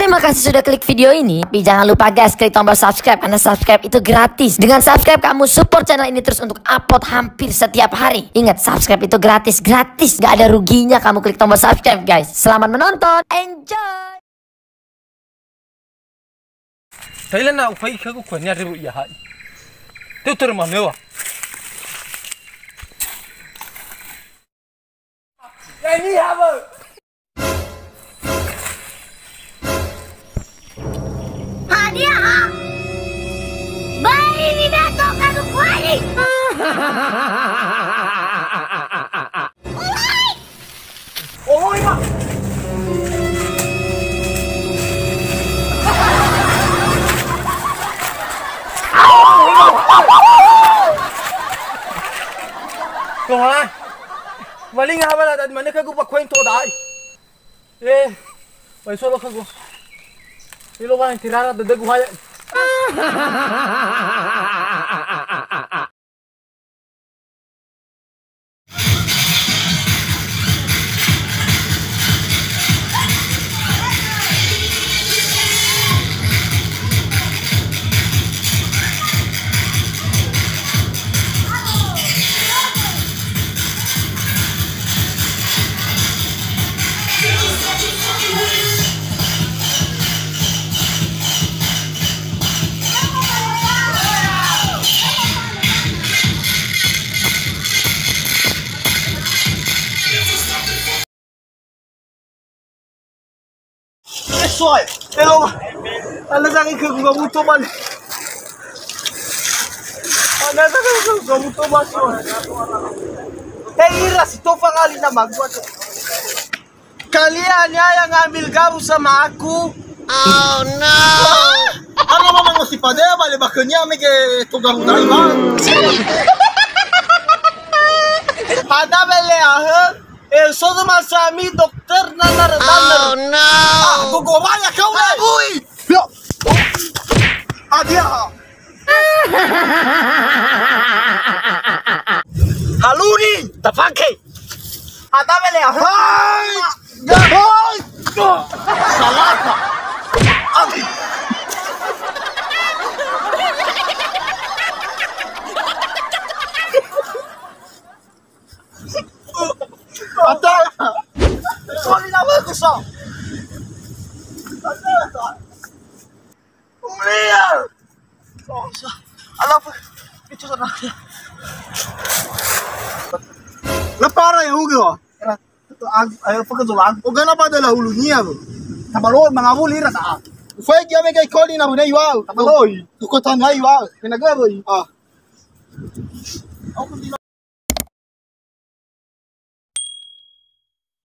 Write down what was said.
Terima kasih sudah klik video ini. Tapi jangan lupa guys, klik tombol subscribe karena subscribe itu gratis. Dengan subscribe kamu support channel ini terus untuk upload hampir setiap hari. Ingat, subscribe itu gratis, gak ada ruginya kamu klik tombol subscribe guys. Selamat menonton, enjoy. Thailand nào phải khơi của nhà thì bụi hại. Tiêu tôi mà nếu à. Đây đi hả vợ. Hadiah ha? Bayi ni datuk aku kuali. Ôi mà. Kung ha? Mali nga ba natin man nakago pa kwento dai. May solo kago. Ilo ba tirara de guhaya. Soy, hello. Ano sa akin kagamuto man? Ano sa akin kagamuto man? Iras, ito pangali na magwat. Kalian niya yang ambil gamu sama aku. Oh no! Ano mo mga si Padea, balibakan niya, may tugang tayo ba? Pada bele ahal. Sou do Masami, dokter nanar. Oh no! Guguraya kau lah. Ui. Adia. Haluni, tapake. Ada bele ahal. Hai. Hai. Salata. Abi. Ada. Sorry nama aku so. Ada. Umliya. Oh, alam itu sana. Lapara yang ugo. Itu ayo pakai jualan. Ugo na pada lah ulunya bu. Tabalo mga buli rasa. Ufai kaya may kay koli na bu na iwa. Tabalo. Tuko tanay iwa. Pinagawa bu. Ah. Ako